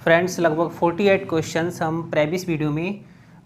Friends, लगभग 48 questions हम previous video में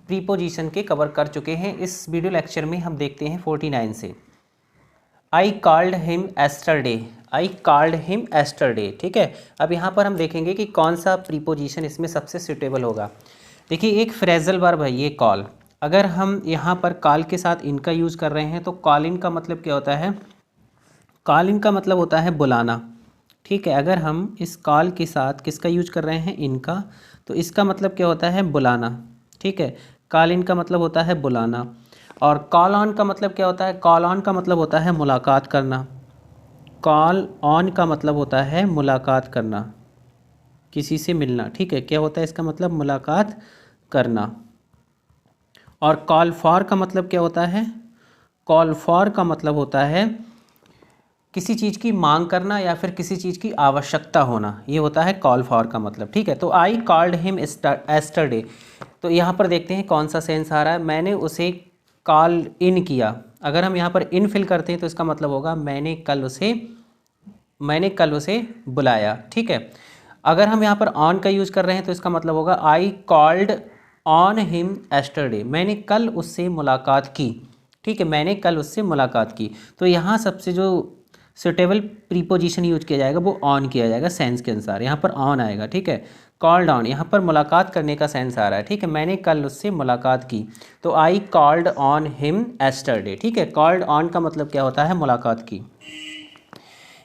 प्रीपोजिशन के कवर कर चुके हैं। इस वीडियो लेक्चर में हम देखते हैं 49 से। I called him yesterday. I called him yesterday, ठीक है। अब यहाँ पर हम देखेंगे कि कौन सा प्रीपोजिशन इसमें सबसे सूटेबल होगा। देखिए, एक फ्रेजल वर्ब है ये कॉल। अगर हम यहाँ पर कॉल के साथ इनका यूज़ कर रहे हैं तो कॉल इन का मतलब क्या होता है? कॉल इन का मतलब होता है बुलाना, ठीक है। अगर हम इस कॉल के साथ किसका यूज कर रहे हैं? इनका, तो इसका मतलब क्या होता है? बुलाना, ठीक है। कॉल इन का मतलब होता है बुलाना। और कॉल ऑन का मतलब क्या होता है? कॉल ऑन का मतलब होता है मुलाकात करना। कॉल ऑन का मतलब होता है मुलाकात करना, किसी से मिलना, ठीक है। क्या होता है इसका मतलब? मुलाकात करना। और कॉल फॉर का मतलब क्या होता है? कॉल फॉर का मतलब होता है किसी चीज़ की मांग करना या फिर किसी चीज़ की आवश्यकता होना, ये होता है कॉल फॉर का मतलब, ठीक है। तो आई कॉल्ड हिम एस्टरडे, तो यहाँ पर देखते हैं कौन सा सेंस आ रहा है। मैंने उसे कॉल इन किया। अगर हम यहाँ पर इन फिल करते हैं तो इसका मतलब होगा मैंने कल उसे बुलाया, ठीक है। अगर हम यहाँ पर ऑन का यूज़ कर रहे हैं तो इसका मतलब होगा I called on him yesterday, मैंने कल उससे मुलाकात की, ठीक है। मैंने कल उससे मुलाकात की। तो यहाँ सबसे जो सुटेबल प्रीपोजिशन यूज किया जाएगा वो ऑन किया जाएगा सेंस के अनुसार। यहाँ पर ऑन आएगा, ठीक है। कॉल्ड ऑन, यहाँ पर मुलाकात करने का सेंस आ रहा है, ठीक है। मैंने कल उससे मुलाकात की, तो I called on him yesterday, ठीक है। कॉल्ड ऑन का मतलब क्या होता है? मुलाकात की।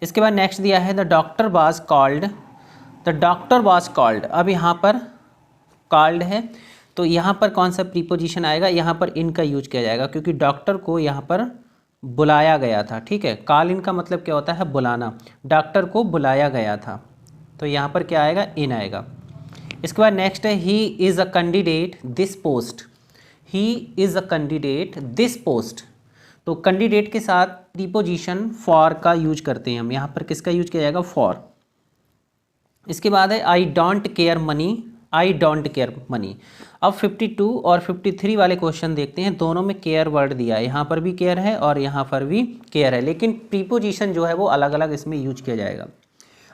इसके बाद नेक्स्ट दिया है the doctor was called. The doctor was called. अब यहाँ पर कॉल्ड है तो यहाँ पर कौन सा प्रीपोजिशन आएगा? यहाँ पर इन का यूज किया जाएगा क्योंकि डॉक्टर को यहाँ पर बुलाया गया था, ठीक है। कॉल इन का मतलब क्या होता है? बुलाना। डॉक्टर को बुलाया गया था, तो यहाँ पर क्या आएगा? इन आएगा। इसके बाद नेक्स्ट है he is a candidate this post. He is a candidate this post. तो कैंडिडेट के साथ प्रीपोजिशन फॉर का यूज करते हैं हम। यहाँ पर किसका यूज किया जाएगा? फॉर। इसके बाद है I don't care money. I don't care money. अब 52 और 53 वाले क्वेश्चन देखते हैं। दोनों में केयर वर्ड दिया है, यहाँ पर भी केयर है और यहाँ पर भी केयर है, लेकिन प्रीपोजिशन जो है वो अलग अलग इसमें यूज किया जाएगा।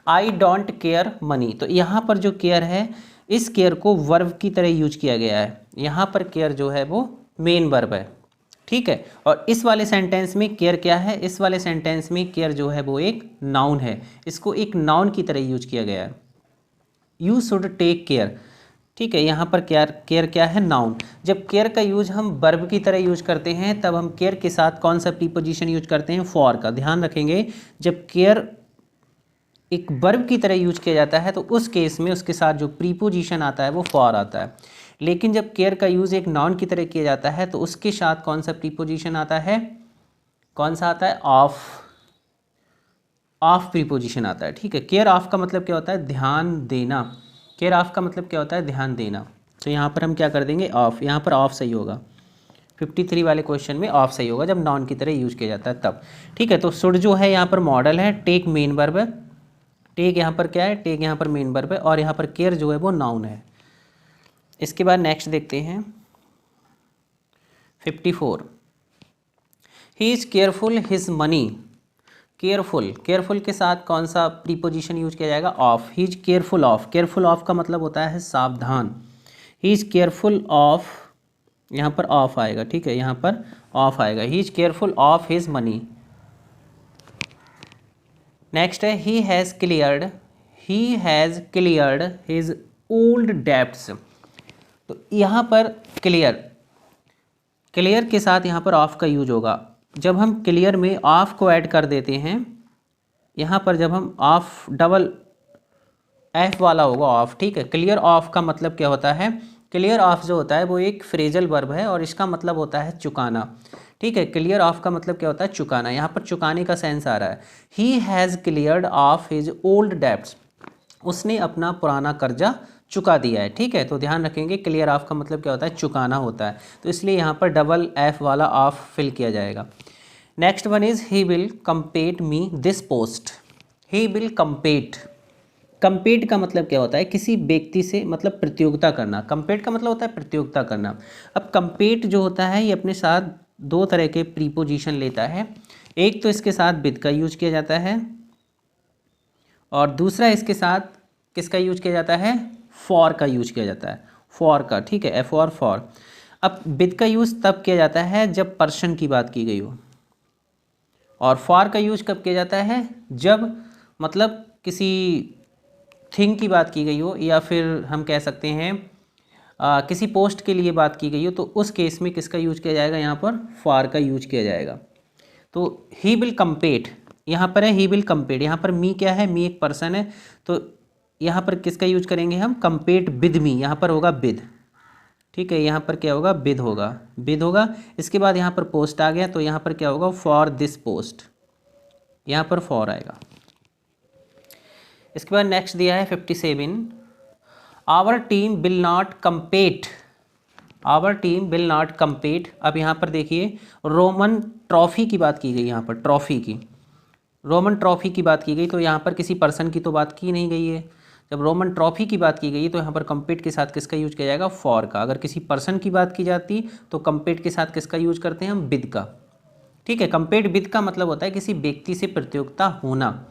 आई डोंट केयर मनी, तो यहाँ पर जो केयर है इस केयर को वर्ब की तरह यूज किया गया है। यहाँ पर केयर जो है वो मेन वर्ब है, ठीक है। और इस वाले सेंटेंस में केयर क्या है? इस वाले सेंटेंस में केयर जो है वो एक नाउन है, इसको एक नाउन की तरह यूज किया गया है। यू शुड टेक केयर, ठीक है। यहाँ पर केयर क्या है? नाउन। जब केयर का यूज हम वर्ब की तरह यूज करते हैं तब हम केयर के साथ कौन सा प्रीपोजिशन यूज करते हैं? फॉर का। ध्यान रखेंगे, जब केयर एक वर्ब की तरह यूज किया जाता है तो उस केस में उसके साथ जो प्रीपोजिशन आता है वो फॉर आता है। लेकिन जब केयर का यूज एक नाउन की तरह किया जाता है तो उसके साथ कौन सा प्रीपोजिशन आता है? कौन सा आता है? ऑफ। ऑफ प्रीपोजिशन आता है, ठीक है। केयर ऑफ का मतलब क्या होता है? ध्यान देना। केयर ऑफ का मतलब क्या होता है? ध्यान देना। तो यहाँ पर हम क्या कर देंगे? ऑफ। यहाँ पर ऑफ सही होगा। 53 वाले क्वेश्चन में ऑफ सही होगा जब नाउन की तरह यूज किया जाता है तब, ठीक है। तो शुड जो है यहाँ पर मॉडल है, टेक मेन वर्ब है। टेक यहाँ पर क्या है? टेक यहाँ पर मेन वर्ब है और यहाँ पर केयर जो है वो नाउन है। इसके बाद नेक्स्ट देखते हैं 54। He is careful his money. Careful, careful के साथ कौन सा प्रीपोजिशन यूज किया जाएगा? Of. He is careful of. Careful of का मतलब होता है सावधान। ही इज केयरफुल ऑफ, यहाँ पर ऑफ आएगा, ठीक है। यहाँ पर ऑफ आएगा। He is careful of his money. Next है he has cleared. He has cleared his old debts. तो यहाँ पर क्लियर, क्लियर के साथ यहाँ पर ऑफ का यूज होगा। जब हम क्लियर में ऑफ को ऐड कर देते हैं, यहाँ पर जब हम ऑफ डबल एफ वाला होगा ऑफ, ठीक है। क्लियर ऑफ का मतलब क्या होता है? क्लियर ऑफ जो होता है वो एक फ्रेजल वर्ब है और इसका मतलब होता है चुकाना, ठीक है। क्लियर ऑफ का मतलब क्या होता है? चुकाना। यहाँ पर चुकाने का सेंस आ रहा है। He has cleared of his old debts. उसने अपना पुराना कर्जा चुका दिया है, ठीक है। तो ध्यान रखेंगे क्लियर ऑफ का मतलब क्या होता है? चुकाना होता है, तो इसलिए यहाँ पर डबल एफ वाला ऑफ फिल किया जाएगा। Next one is he will compete me this post. He will compete. Compete का मतलब क्या होता है? किसी व्यक्ति से मतलब प्रतियोगिता करना। कम्पेट का मतलब होता है प्रतियोगिता करना। अब कम्पेट जो होता है ये अपने साथ दो तरह के प्रीपोजिशन लेता है। एक तो इसके साथ विद का यूज किया जाता है और दूसरा इसके साथ किसका यूज किया जाता है? फॉर का यूज किया जाता है, फॉर का, ठीक है, एफ और फॉर। अब विद का यूज़ तब किया जाता है जब पर्सन की बात की गई हो, और फॉर का यूज कब किया जाता है, जब मतलब किसी थिंग की बात की गई हो, या फिर हम कह सकते हैं किसी पोस्ट के लिए बात की गई हो, तो उस केस में किसका यूज किया जाएगा, यहाँ पर फॉर का यूज किया जाएगा। तो ही विल कम्पेट, यहाँ पर है ही विल कम्पेट, यहाँ पर मी क्या है, मी एक पर्सन है, तो यहाँ पर किसका यूज करेंगे हम, कम्पेट विद मी, यहाँ पर होगा विद, ठीक है, यहाँ पर क्या होगा, विद होगा, विद होगा। इसके बाद यहाँ पर पोस्ट आ गया, तो यहाँ पर क्या होगा, फॉर दिस पोस्ट, यहाँ पर फॉर आएगा। इसके बाद नेक्स्ट दिया है 57, our team will not compete, our team will not compete. अब यहाँ पर देखिए रोमन ट्रॉफी की बात की गई, यहाँ पर ट्रॉफी की, रोमन ट्रॉफी की बात की गई, तो यहाँ पर किसी पर्सन की तो बात की नहीं गई है। जब रोमन ट्रॉफी की बात की गई तो यहाँ पर कम्पेट के साथ किसका यूज किया जाएगा, फॉर का। अगर किसी पर्सन की बात की जाती तो कम्पेट के साथ किसका यूज करते हैं हम, विद का, ठीक है। कम्पेट विद का मतलब होता है किसी व्यक्ति से प्रतियोगिता होना,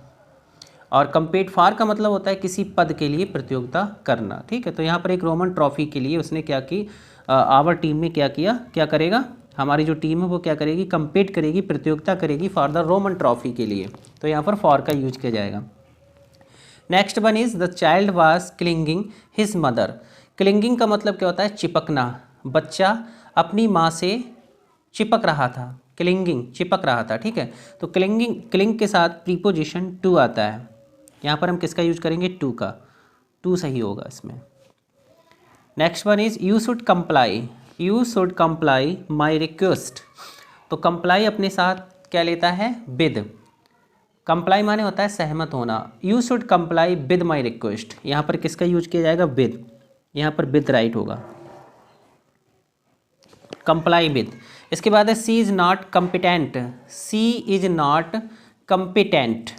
और कम्पेट फॉर का मतलब होता है किसी पद के लिए प्रतियोगिता करना, ठीक है। तो यहाँ पर एक रोमन ट्रॉफी के लिए उसने क्या की, आवर टीम में क्या किया, क्या करेगा, हमारी जो टीम है वो क्या करेगी, कम्पीट करेगी, प्रतियोगिता करेगी फॉर द रोमन ट्रॉफी के लिए, तो यहाँ पर फॉर का यूज किया जाएगा। Next one is the child was clinging his mother. Clinging का मतलब क्या होता है, चिपकना, बच्चा अपनी माँ से चिपक रहा था, क्लिंगिंग चिपक रहा था, ठीक है। तो क्लिंगिंग, क्लिंग के साथ प्रीपोजिशन टू आता है, यहाँ पर हम किसका यूज करेंगे, टू का, टू सही होगा इसमें। Next one is you should comply, you should comply my request. तो कंप्लाई अपने साथ क्या लेता है, विद, कंप्लाई माने होता है सहमत होना, you should comply with my request, यहाँ पर किसका यूज किया जाएगा, विद, यहाँ पर विद राइट होगा, कंप्लाई विद। इसके बाद है she is not competent, she is not competent,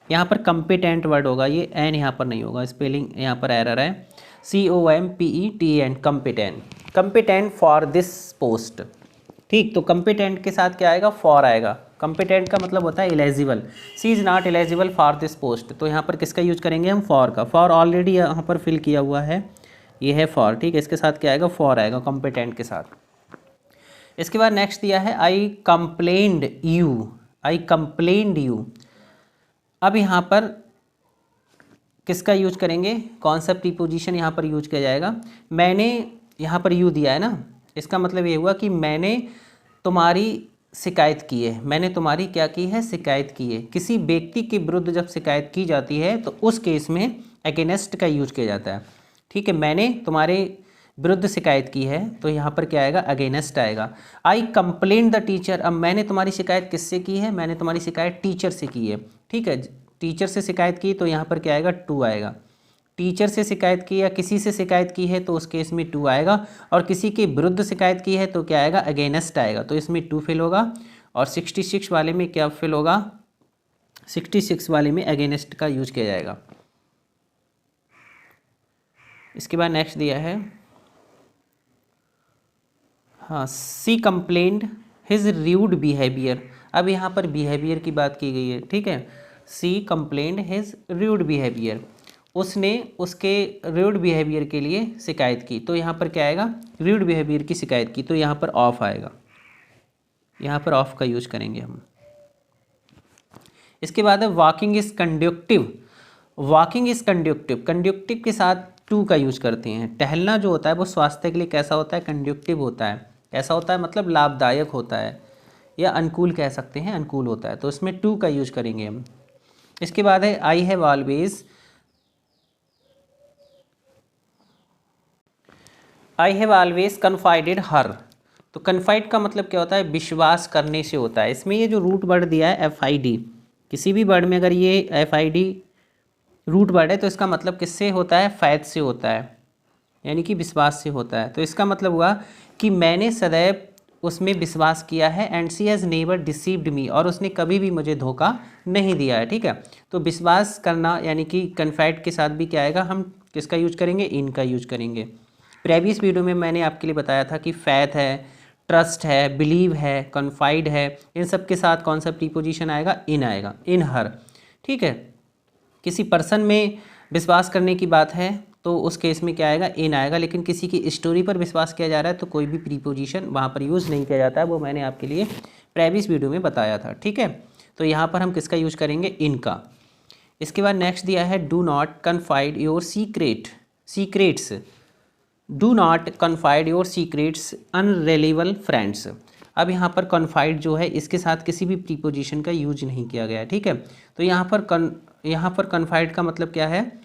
यहाँ पर कम्पिटेंट वर्ड होगा, ये एन यहाँ पर नहीं होगा, स्पेलिंग यहाँ पर एरर है, COMPETENT, competent, competent for this post, ठीक। तो कम्पिटेंट के साथ क्या आएगा, फॉर आएगा। कम्पिटेंट का मतलब होता है eligible, she is not eligible for this post, तो यहाँ पर किसका यूज करेंगे हम, फॉर का। फॉर ऑलरेडी यहाँ पर फिल किया हुआ है, ये है फॉर, ठीक है। इसके साथ क्या आएगा, फॉर आएगा कम्पिटेंट के साथ। इसके बाद नेक्स्ट दिया है I complained you, I complained you. अब यहाँ पर किसका यूज करेंगे, कौन सा प्रीपोजिशन यहाँ पर यूज किया जाएगा, मैंने, यहाँ पर यू दिया है ना, इसका मतलब ये हुआ कि मैंने तुम्हारी शिकायत की है, मैंने तुम्हारी क्या की है, शिकायत की है। किसी व्यक्ति के विरुद्ध जब शिकायत की जाती है तो उस केस में अगेंस्ट का यूज किया जाता है, ठीक है। मैंने तुम्हारे विरुद्ध शिकायत की है, तो यहाँ पर क्या आएगा, अगेंस्ट आएगा। आई कंप्लेन द टीचर, अब मैंने तुम्हारी शिकायत किससे की है, मैंने तुम्हारी शिकायत टीचर से की है, ठीक है। टीचर से शिकायत की तो यहाँ पर क्या आएगा, टू आएगा। टीचर से शिकायत की या किसी से शिकायत की है तो उस केस में टू आएगा, और किसी के विरुद्ध शिकायत की है तो क्या आएगा, अगेंस्ट आएगा, तो इसमें टू फिल होगा। और 66 वाले में क्या फिल होगा, 66 वाले में अगेंस्ट का यूज किया जाएगा। इसके बाद नेक्स्ट दिया है, हाँ, सी कंप्लेंड हिज र्यूड बिहेवियर। अब यहाँ पर बिहेवियर की बात की गई है, ठीक है। सी कंप्लेंड हिज र्यूड बिहेवियर, उसने उसके र्यूड बिहेवियर के लिए शिकायत की, तो यहाँ पर क्या आएगा, र्यूड बिहेवियर की शिकायत की, तो यहाँ पर ऑफ आएगा, यहाँ पर ऑफ का यूज करेंगे हम। इसके बाद है walking is conductive, walking is conductive, conductive के साथ टू का यूज करते हैं। टहलना जो होता है वो स्वास्थ्य के लिए कैसा होता है, कंडक्टिव होता है। कैसा होता है मतलब लाभदायक होता है, या अनुकूल कह सकते हैं, अनुकूल होता है, तो इसमें टू का यूज करेंगे हम। इसके बाद है I have always, I have always confided her. तो कन्फाइड का मतलब क्या होता है, विश्वास करने से होता है। इसमें ये जो रूट वर्ड दिया है FID, किसी भी वर्ड में अगर ये FID रूट वर्ड है तो इसका मतलब किससे होता है, फैथ से होता है, यानी कि विश्वास से होता है। तो इसका मतलब हुआ कि मैंने सदैव उसमें विश्वास किया है, and she has never deceived me, और उसने कभी भी मुझे धोखा नहीं दिया है, ठीक है। तो विश्वास करना यानी कि कन्फाइड के साथ भी क्या आएगा, हम किसका यूज करेंगे, इन का यूज करेंगे। प्रीवियस वीडियो में मैंने आपके लिए बताया था कि फैथ है, ट्रस्ट है, बिलीव है, कन्फाइड है, इन सब के साथ कौन सा प्रीपोजिशन आएगा, इन आएगा, इन हर, ठीक है। किसी पर्सन में विश्वास करने की बात है तो उस केस में क्या आएगा, इन आएगा। लेकिन किसी की स्टोरी पर विश्वास किया जा रहा है तो कोई भी प्रीपोजिशन वहाँ पर यूज़ नहीं किया जाता है, वो मैंने आपके लिए प्रीवियस वीडियो में बताया था, ठीक है। तो यहाँ पर हम किसका यूज करेंगे, इनका। इसके बाद नेक्स्ट दिया है do not confide your secrets, do not confide your secrets unreliable friends. अब यहाँ पर कन्फाइड जो है इसके साथ किसी भी प्रीपोजिशन का यूज नहीं किया गया है, ठीक है। तो यहाँ पर कन्फाइड का मतलब क्या है,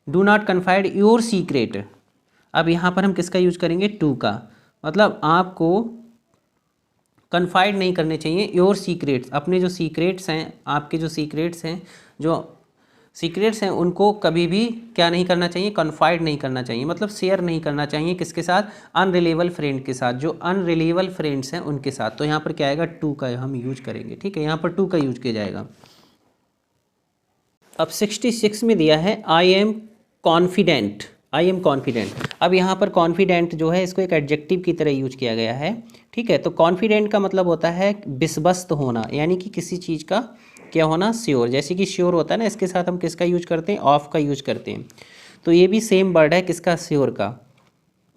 do not confide your secret. अब यहाँ पर हम किसका यूज करेंगे, टू का, मतलब आपको कन्फाइड नहीं करने चाहिए योर सीक्रेट्स, अपने जो सीक्रेट्स हैं, आपके जो सीक्रेट्स हैं उनको कभी भी क्या नहीं करना चाहिए, कन्फाइड नहीं करना चाहिए, मतलब शेयर नहीं करना चाहिए किसके साथ, अनरिलायबल फ्रेंड के साथ, जो अनरिलायबल फ्रेंड्स हैं उनके साथ। तो यहाँ पर क्या आएगा, टू का हम यूज करेंगे, ठीक है, यहाँ पर टू का यूज किया जाएगा। अब 66 में दिया है आई एम कॉन्फिडेंट। अब यहाँ पर कॉन्फिडेंट जो है इसको एक एडजेक्टिव की तरह यूज किया गया है, ठीक है। तो कॉन्फिडेंट का मतलब होता है विश्वस्त होना, यानी कि किसी चीज़ का क्या होना, श्योर। जैसे कि श्योर होता है ना, इसके साथ हम किसका यूज करते हैं, ऑफ का यूज करते हैं। तो ये भी सेम वर्ड है किसका, श्योर का।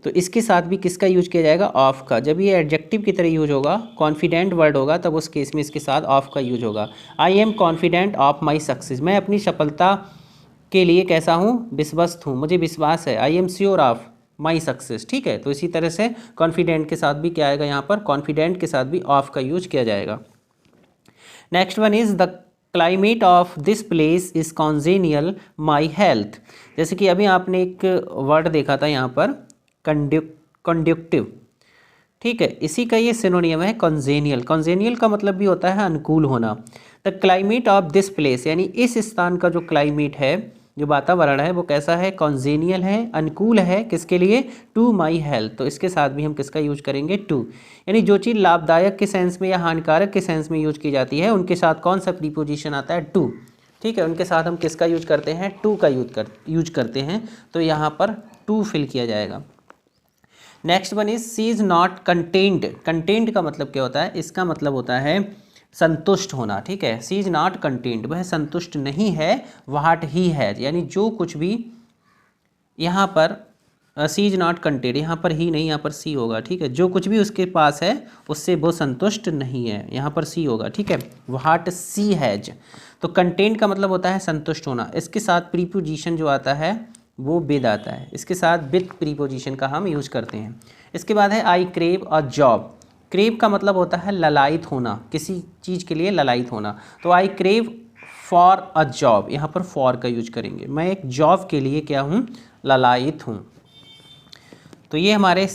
तो इसके साथ भी किसका यूज किया जाएगा, ऑफ का। जब ये एडजेक्टिव की तरह यूज होगा, कॉन्फिडेंट वर्ड होगा, तब उस केस में इसके साथ ऑफ का यूज होगा। I am confident of my success, मैं अपनी सफलता के लिए कैसा हूँ, विश्वस्त हूँ, मुझे विश्वास है। I am sure of my success, ठीक है। तो इसी तरह से कॉन्फिडेंट के साथ भी क्या आएगा, यहाँ पर कॉन्फिडेंट के साथ भी ऑफ का यूज किया जाएगा। Next one is the climate of this place is कॉन्जेनियल my health. जैसे कि अभी आपने एक वर्ड देखा था यहाँ पर कंड्यूक्टिव, ठीक है, इसी का ये सिनोनियम है कॉन्जेनियल। कॉन्जेनियल का मतलब भी होता है अनुकूल होना। The climate of this place, यानी इस स्थान का जो क्लाइमेट है, जो वातावरण है, वो कैसा है, कॉन्जेनियल है, अनुकूल है, किसके लिए, टू माई हेल्थ। तो इसके साथ भी हम किसका यूज करेंगे, टू। यानी जो चीज़ लाभदायक के सेंस में या हानिकारक के सेंस में यूज की जाती है, उनके साथ कौन सा प्रीपोजिशन आता है, टू, ठीक है। उनके साथ हम किसका यूज करते हैं, टू का यूज करते हैं। तो यहाँ पर टू फिल किया जाएगा। Next one is she is not content. Content का मतलब क्या होता है, इसका मतलब होता है संतुष्ट होना, ठीक है। सी इज नॉट कंटेंट, वह संतुष्ट नहीं है, व्हाट ही हैज, यानी जो कुछ भी यहाँ पर सी इज नॉट कंटेंट, यहाँ पर ही नहीं, यहाँ पर सी होगा, ठीक है। जो कुछ भी उसके पास है उससे वो संतुष्ट नहीं है, यहाँ पर सी होगा, ठीक है। What she has. तो कंटेंट का मतलब होता है संतुष्ट होना। इसके साथ प्रीपोजिशन जो आता है वो विद आता है, इसके साथ विद प्रीपोजिशन का हम यूज करते हैं। इसके बाद है आई क्रेव अ जॉब। क्रेव का मतलब होता है ललायित होना, किसी चीज़ के लिए ललायित होना। तो आई क्रेव फॉर अ जॉब, यहाँ पर फॉर का यूज करेंगे, मैं एक जॉब के लिए क्या हूँ, ललायित हूँ। तो ये हमारे